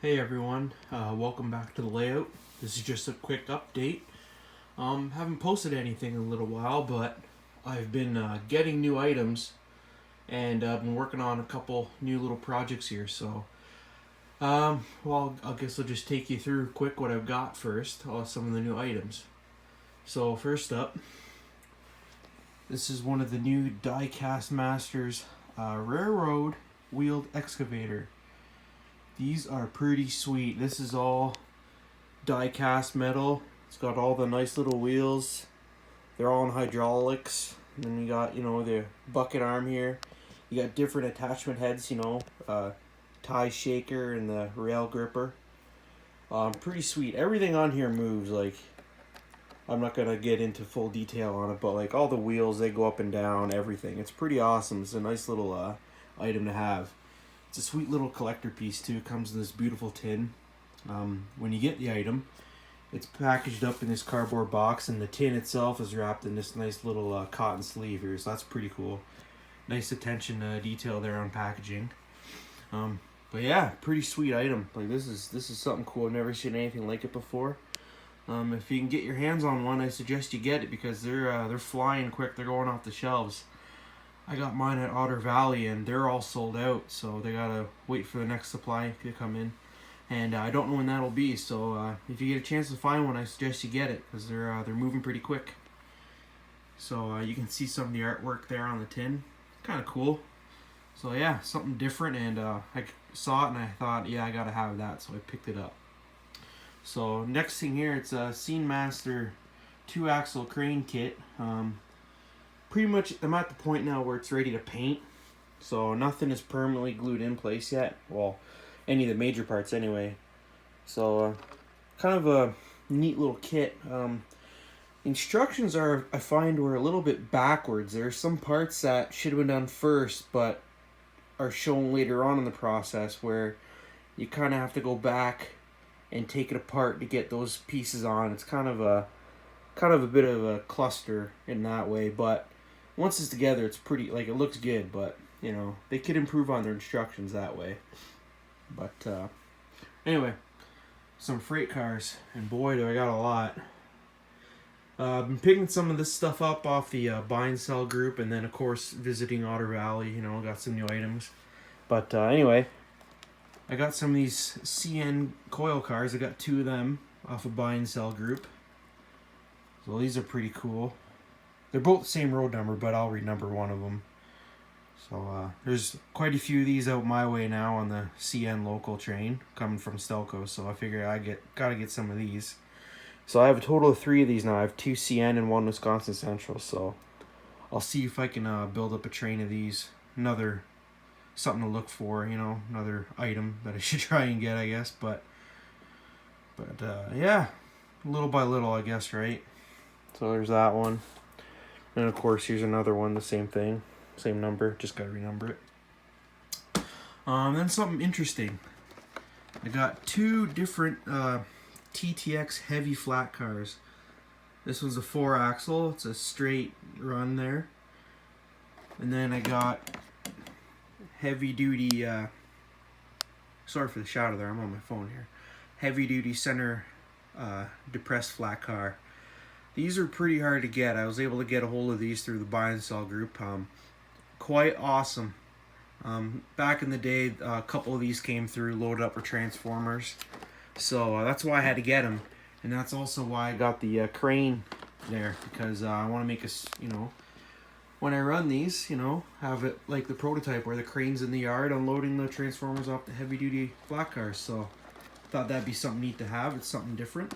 Hey everyone, welcome back to the layout. This is just a quick update. Haven't posted anything in a little while, but I've been getting new items and I've been working on a couple new little projects here. I guess I'll just take you through quick what I've got first, some of the new items. So, first up, this is one of the new Diecast Masters Railroad Wheeled Excavator. These are pretty sweet. This is all die cast metal. It's got all the nice little wheels. They're all in hydraulics. And then you got, the bucket arm here. You got different attachment heads, tie shaker and the rail gripper. Pretty sweet. Everything on here moves. Like, I'm not going to get into full detail on it, but like all the wheels, they go up and down, everything. It's pretty awesome. It's a nice little item to have. It's a sweet little collector piece too. It comes in this beautiful tin. When you get the item, it's packaged up in this cardboard box, and the tin itself is wrapped in this nice little cotton sleeve here. So that's pretty cool. Nice attention to detail there on packaging. But yeah, pretty sweet item. Like this is something cool. I've never seen anything like it before. If you can get your hands on one, I suggest you get it because they're flying quick. They're going off the shelves. I got mine at Otter Valley and they're all sold out, so they gotta wait for the next supply to come in. And I don't know when that'll be, so if you get a chance to find one, I suggest you get it because they're moving pretty quick. So you can see some of the artwork there on the tin, kind of cool. So yeah, something different, and I saw it and I thought, yeah, I gotta have that, so I picked it up. So next thing here, it's a Scene Master 2-axle crane kit. Pretty much I'm at the point now where it's ready to paint, so nothing is permanently glued in place yet. Well, any of the major parts anyway. So kind of a neat little kit. Instructions are, I find, were a little bit backwards. There are some parts that should have been done first but are shown later on in the process, where you kind of have to go back and take it apart to get those pieces on. It's kind of a bit of a cluster in that way, but once it's together, it's pretty, like, it looks good, but, they could improve on their instructions that way. But, anyway, some freight cars, and boy, do I got a lot. I've been picking some of this stuff up off the buy and sell group, and then, of course, visiting Otter Valley, got some new items. But, anyway, I got some of these CN coil cars. I got 2 of them off a buy and sell group. So these are pretty cool. They're both the same road number, but I'll renumber one of them. So there's quite a few of these out my way now on the CN local train coming from Stelco. So I figure gotta get some of these. So I have a total of 3 of these now. I have 2 CN and 1 Wisconsin Central. So I'll see if I can build up a train of these. Another something to look for, another item that I should try and get, I guess. But yeah, little by little, I guess, right? So there's that one. And of course, here's another one, the same thing. Same number, just gotta renumber it. Then something interesting. I got 2 different TTX heavy flat cars. This one's a 4-axle, it's a straight run there. And then I got heavy duty, sorry for the shadow there, I'm on my phone here. Heavy duty center depressed flat car. These are pretty hard to get. I was able to get a hold of these through the buy and sell group. Quite awesome. Back in the day, a couple of these came through loaded up with transformers. So that's why I had to get them. And that's also why I got the crane there. Because I want to make when I run these, have it like the prototype where the crane's in the yard unloading the transformers off the heavy duty flat cars. So I thought that'd be something neat to have. It's something different.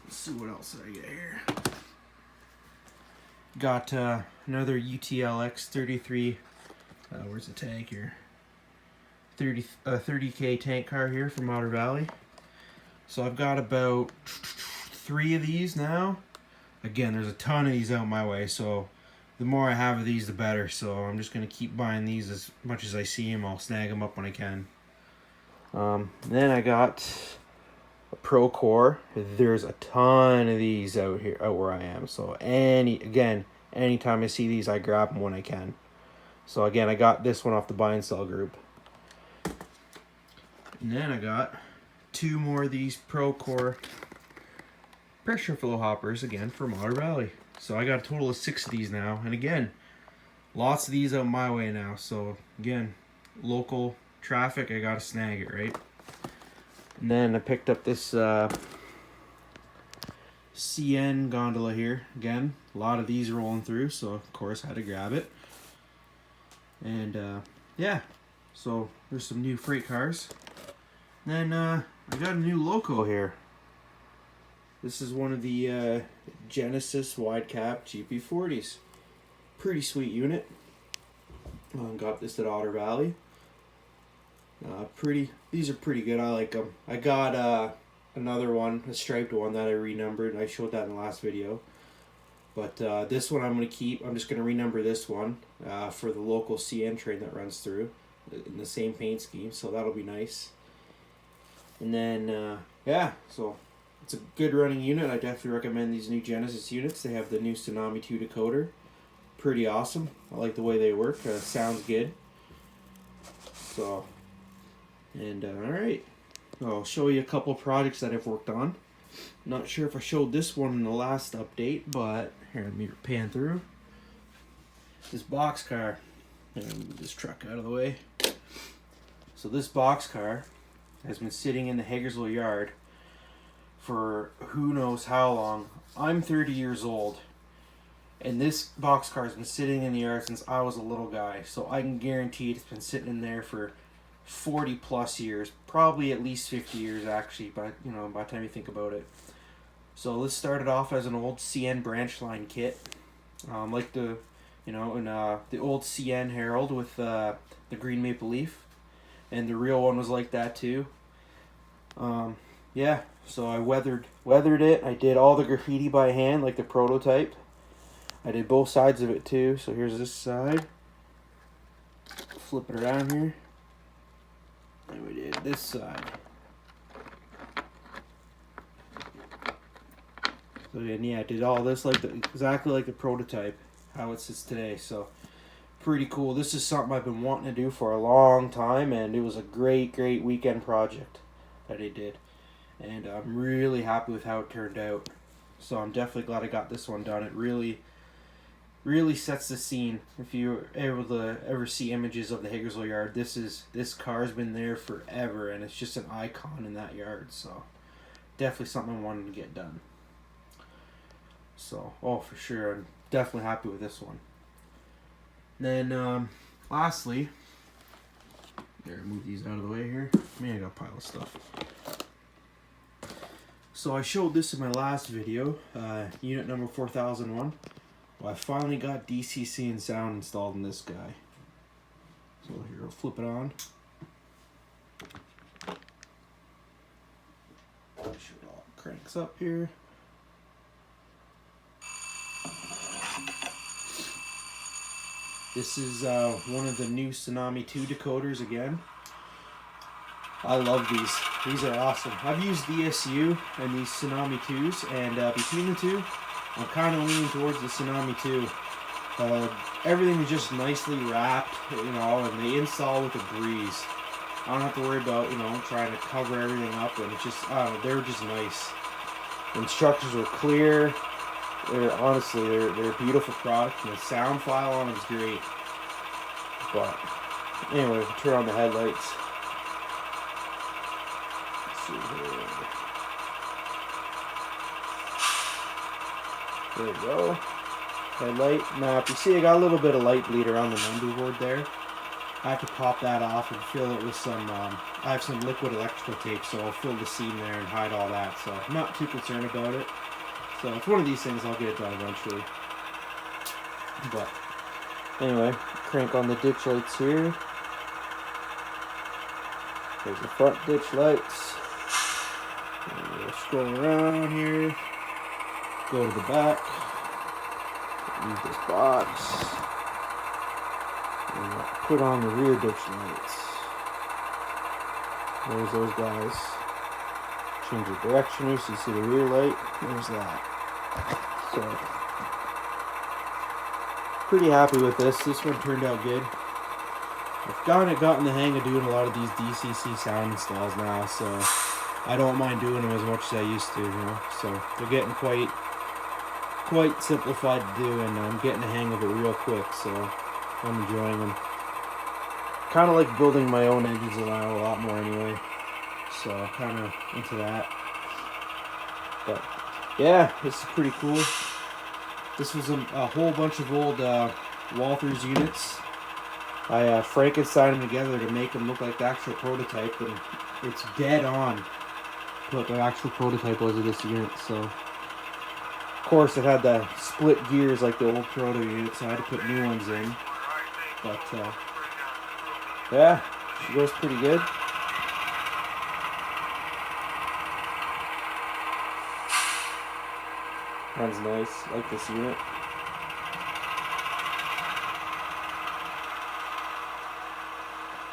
Let's see what else did I get here. Got another UTLX 33. Where's the tag here? 30K tank car here from Otter Valley. So I've got about 3 of these now. Again, there's a ton of these out my way, so the more I have of these, the better. So I'm just gonna keep buying these as much as I see them. I'll snag them up when I can. Then I got a Procore. There's a ton of these out where I am. So anytime I see these, I grab them when I can. So again, I got this one off the buy and sell group. And then I got 2 more of these Procore pressure flow hoppers again from Otter Valley. So I got a total of 6 of these now. And again, lots of these out my way now. So again, local traffic, I gotta snag it, right? And then I picked up this CN gondola here. Again, a lot of these rolling through, so of course I had to grab it. And yeah, so there's some new freight cars. And then I got a new loco here. This is one of the Genesis wide cap GP40s. Pretty sweet unit. Got this at Otter Valley. These are pretty good. I like them. I got another one, a striped one that I renumbered. I showed that in the last video. But this one I'm going to keep. I'm just going to renumber this one for the local CN train that runs through in the same paint scheme. So that'll be nice. And then, yeah, so it's a good running unit. I definitely recommend these new Genesis units. They have the new Tsunami 2 decoder. Pretty awesome. I like the way they work. Sounds good. So, and alright. I'll show you a couple projects that I've worked on. Not sure if I showed this one in the last update, but here, let me pan through. This boxcar. Move this truck out of the way. So this boxcar has been sitting in the Hagersville yard for who knows how long. I'm 30 years old, and this boxcar has been sitting in the yard since I was a little guy. So I can guarantee it's been sitting in there for 40 plus years, probably at least 50 years actually, by the time you think about it. So this started off as an old CN branch line kit, like the old CN Herald with the green maple leaf, and the real one was like that too. Yeah, so I weathered it. I did all the graffiti by hand, like the prototype. I did both sides of it too. So here's this side. Flip it around here. And we did this side. So then, yeah, I did all this exactly like the prototype, how it sits today. So pretty cool. This is something I've been wanting to do for a long time, and it was a great weekend project that I did. And I'm really happy with how it turned out. So I'm definitely glad I got this one done. It really sets the scene. If you're able to ever see images of the Hagersville yard, this car's been there forever, and it's just an icon in that yard. So definitely something I wanted to get done. So, for sure, I'm definitely happy with this one. Then, lastly, here, move these out of the way here. Man, I got a pile of stuff. So I showed this in my last video, unit number 4001. Well, I finally got DCC and sound installed in this guy. So here, I'll flip it on. Make sure it all cranks up here. This is one of the new Tsunami 2 decoders again. I love these. These are awesome. I've used DSU and these Tsunami 2s, and between the two, I'm kind of leaning towards the Tsunami 2. Everything is just nicely wrapped, and they install with a breeze. I don't have to worry about, trying to cover everything up, and it's just, they're just nice. The instructions are clear. They're a beautiful product, and the sound file on it is great. But anyway, turn on the headlights. Let's see here. There we go. Headlight. Now, if you see, I got a little bit of light bleed around the number board there. I have to pop that off and fill it with some. I have some liquid electrical tape, so I'll fill the seam there and hide all that. So I'm not too concerned about it. So it's one of these things, I'll get it done eventually. But anyway, crank on the ditch lights here. There's the front ditch lights. And we'll scroll around here. Go to the back. Use this box. And we'll put on the rear ditch lights. There's those guys. Change the direction here so you see the rear light. There's that. So, pretty happy with this. This one turned out good. I've gotten the hang of doing a lot of these DCC sound installs now, so I don't mind doing them as much as I used to, you know. So they're getting quite simplified to do, and I'm getting the hang of it real quick, so I'm enjoying them. Kind of like building my own engines now a lot more anyway, so kind of into that. But yeah, this is pretty cool. This was a whole bunch of old Walthers units. I Frankenstein them together to make them look like the actual prototype, and it's dead on what the actual prototype was of this unit. So, of course, it had the split gears like the old proto unit, so I had to put new ones in. But yeah, she goes pretty good. Runs nice. I like this unit.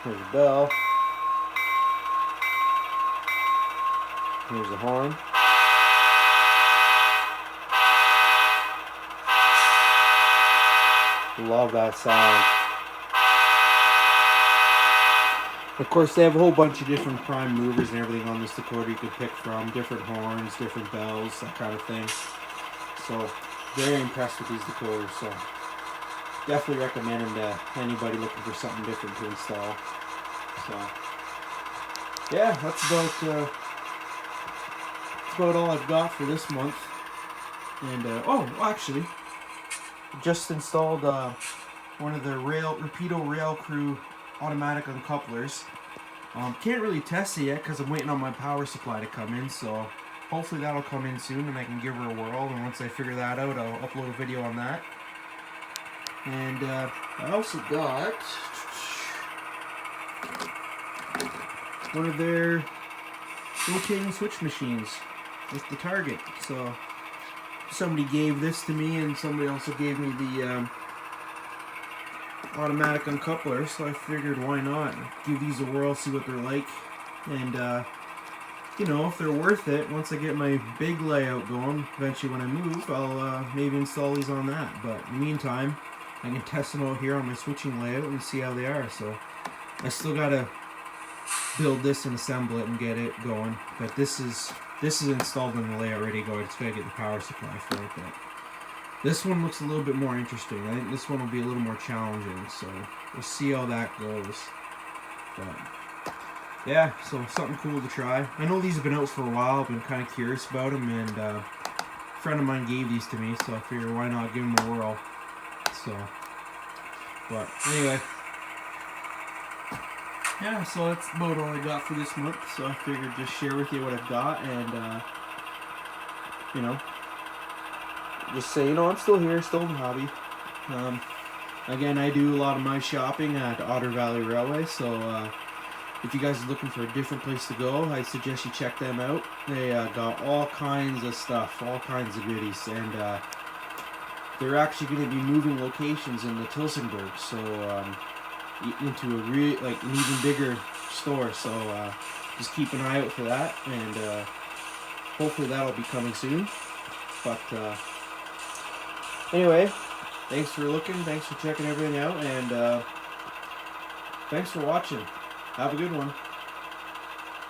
Here's a bell. Here's a horn. Love that sound. Of course, they have a whole bunch of different prime movers and everything on this decoder you can pick from. Different horns, different bells, that kind of thing. So, very impressed with these decoders. So, definitely recommend them to anybody looking for something different to install. So, yeah, that's about all I've got for this month. And actually, just installed one of the Rapido Rail Crew automatic uncouplers. Can't really test it yet because I'm waiting on my power supply to come in. So hopefully that'll come in soon and I can give her a whirl. And once I figure that out, I'll upload a video on that. And I also got one of their rotating switch machines with the Target. So somebody gave this to me, and somebody also gave me the automatic uncoupler. So I figured, why not give these a whirl, see what they're like, and you know, if they're worth it. Once I get my big layout going, eventually when I move, I'll maybe install these on that. But in the meantime, I can test them out here on my switching layout and see how they are. So I still gotta build this and assemble it and get it going. But this is installed in the layout, ready to go. I just gotta get the power supply for it. But this one looks a little bit more interesting. I think this one will be a little more challenging. So we'll see how that goes. But yeah, so something cool to try. I know these have been out for a while. I've been kind of curious about them, and a friend of mine gave these to me, so I figured why not give them a whirl. So, but anyway, yeah, so that's about all I got for this month. So I figured just share with you what I've got, and you know, just say, you know, I'm still here, still in the hobby. Again, I do a lot of my shopping at Otter Valley Railway, so if you guys are looking for a different place to go, I suggest you check them out. They got all kinds of stuff, all kinds of goodies, and they're actually going to be moving locations in the Tillsonburg, so into an even bigger store. So just keep an eye out for that, and hopefully that'll be coming soon. But anyway, thanks for looking, thanks for checking everything out, and thanks for watching. Have a good one.